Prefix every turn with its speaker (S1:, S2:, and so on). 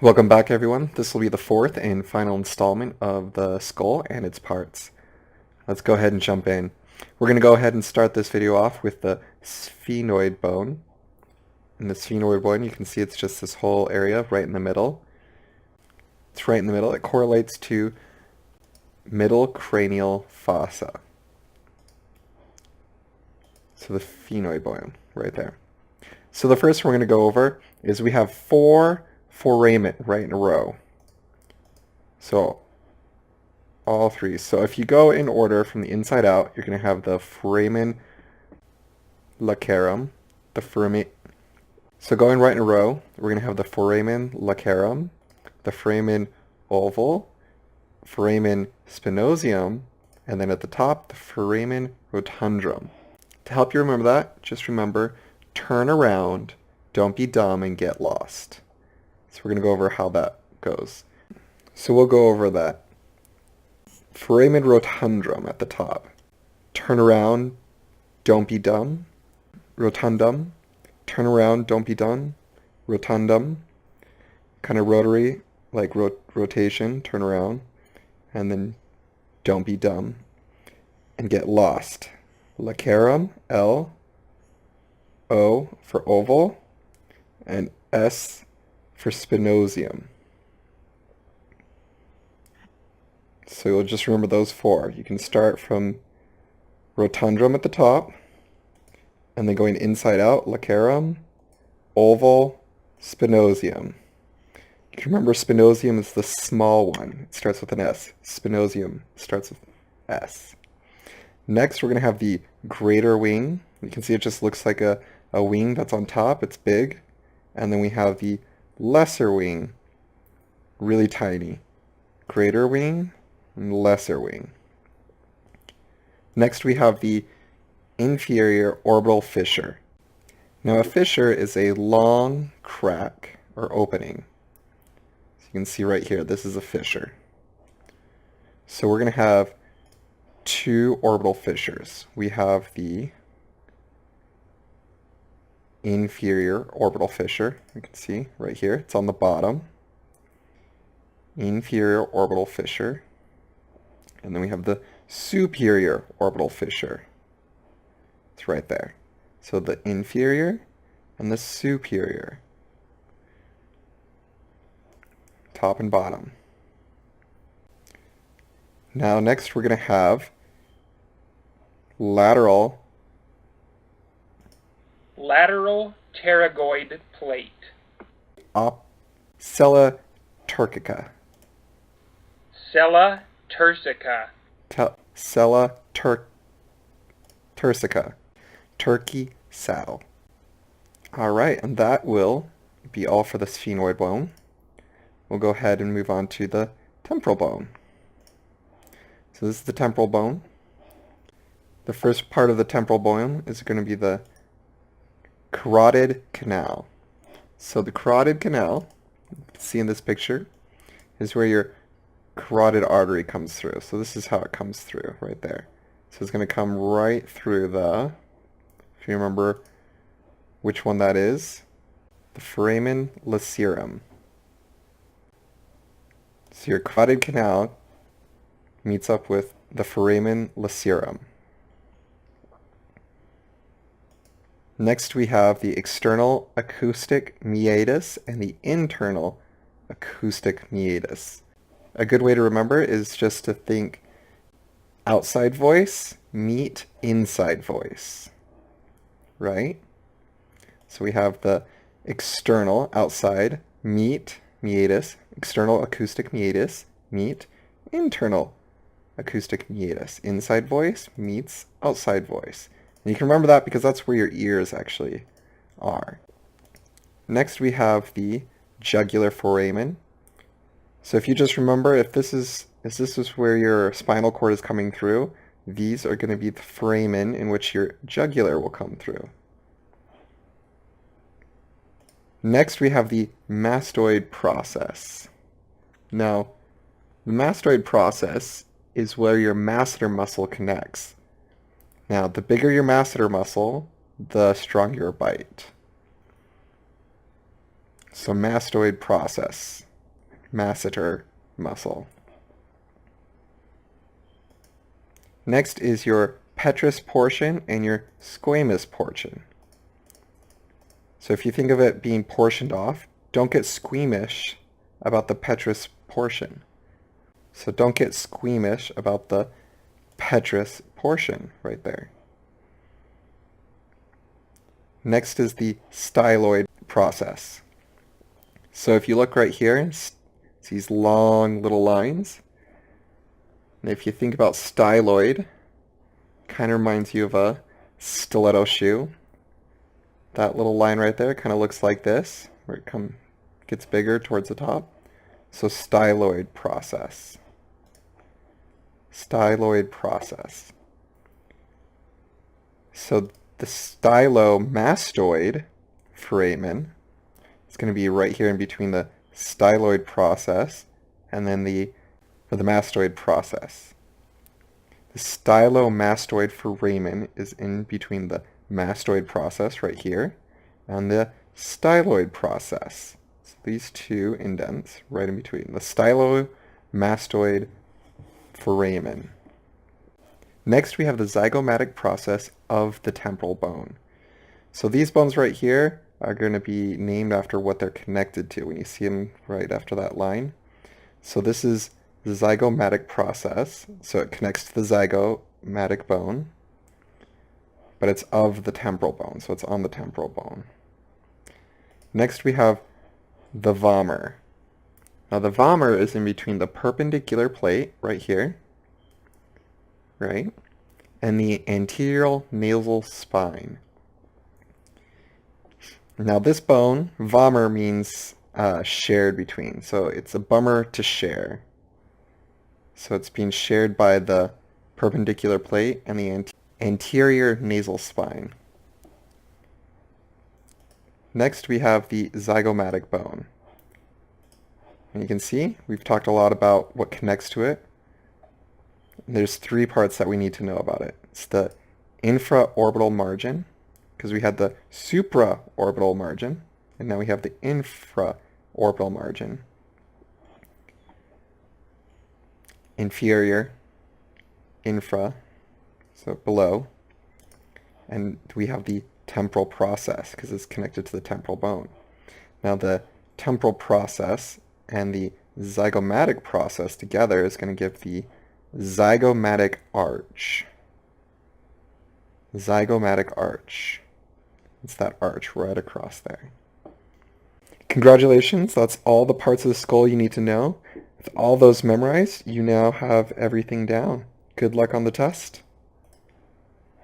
S1: Welcome back, everyone. This will be the fourth and final installment of the skull and its parts. Let's go ahead and jump in. We're going to go ahead and start this video off with the sphenoid bone. And the sphenoid bone, you can see it's just this whole area right in the middle. It's right in the middle. It correlates to middle cranial fossa. So the sphenoid bone right there. So the first one we're going to go over is we have four foramen right in a row. So all three. So if you go in order from the inside out, you're going to have the foramen lacerum, the foramen. So going right in a row, we're going to have the foramen lacerum, the foramen oval, foramen spinosum, and then at the top, the foramen rotundum. To help you remember that, just remember, turn around, don't be dumb, and get lost. So we're going to go over how that goes. So we'll go over that. Foramen rotundum at the top. Turn around, don't be dumb. Rotundum. Turn around, don't be dumb. Rotundum. Kind of rotary, like rotation, turn around. And then don't be dumb. And get lost. Lacerum, L. O for oval. And S for spinosum. So you'll just remember those four. You can start from rotundum at the top, and then going inside out, lacerum, oval, spinosum. You can remember spinosum is the small one. It starts with an S. Spinosum starts with S. Next, we're going to have the greater wing. You can see it just looks like a wing that's on top. It's big. And then we have the lesser wing, really tiny. Greater wing and lesser wing. Next we have the inferior orbital fissure. Now a fissure is a long crack or opening. So you can see right here, this is a fissure. So we're going to have two orbital fissures. We have the inferior orbital fissure. You can see right here, it's on the bottom. Inferior orbital fissure. And then we have the superior orbital fissure. It's right there. So the inferior and the superior. Top and bottom. Now next we're going to have lateral
S2: pterygoid plate.
S1: Sella turcica.
S2: Sella turcica.
S1: Sella turcica. Turkey saddle. Alright, and that will be all for the sphenoid bone. We'll go ahead and move on to the temporal bone. So this is the temporal bone. The first part of the temporal bone is going to be the carotid canal. So the carotid canal, you can see in this picture, is where your carotid artery comes through. So this is how it comes through, right there. So it's going to come right through the, if you remember which one that is, the foramen lacerum. So your carotid canal meets up with the foramen lacerum. Next we have the external acoustic meatus and the internal acoustic meatus. A good way to remember is just to think outside voice meet inside voice, right? So we have the external, outside, meet, meatus, external acoustic meatus, meet, internal acoustic meatus. Inside voice meets outside voice. And you can remember that because that's where your ears actually are. Next we have the jugular foramen. So if you just remember, if this is where your spinal cord is coming through, these are going to be the foramen in which your jugular will come through. Next we have the mastoid process. Now, the mastoid process is where your masseter muscle connects. Now, the bigger your masseter muscle, the stronger your bite. So mastoid process. masseter muscle. Next is your petrous portion and your squamous portion. So if you think of it being portioned off, don't get squeamish about the petrous portion. So don't get squeamish about the petrous portion right there. Next is the styloid process. So if you look right here, it's these long little lines. And if you think about styloid, kind of reminds you of a stiletto shoe. That little line right there kind of looks like this, where it gets bigger towards the top. So styloid process. Styloid process. So the stylomastoid foramen is going to be right here in between the styloid process and then the mastoid process. The stylomastoid foramen is in between the mastoid process right here and the styloid process. So these two indents right in between. The stylomastoid foramen. Next we have the zygomatic process of the temporal bone. So these bones right here are going to be named after what they're connected to when you see them right after that line. So this is the zygomatic process, so it connects to the zygomatic bone, but it's of the temporal bone, so it's on the temporal bone. Next we have the vomer. Now the vomer is in between the perpendicular plate right here, right, and the anterior nasal spine. Now this bone, vomer, means shared between, so it's a bummer to share. So it's being shared by the perpendicular plate and the anterior nasal spine. Next we have the zygomatic bone. And you can see we've talked a lot about what connects to it. There's three parts that we need to know about it. It's the infraorbital margin, because we had the supraorbital margin, and now we have the infraorbital margin. Inferior, infra, so below, and we have the temporal process because it's connected to the temporal bone. Now the temporal process and the zygomatic process together is going to give the zygomatic arch. Zygomatic arch. It's that arch right across there. Congratulations, that's all the parts of the skull you need to know. With all those memorized, you now have everything down. Good luck on the test.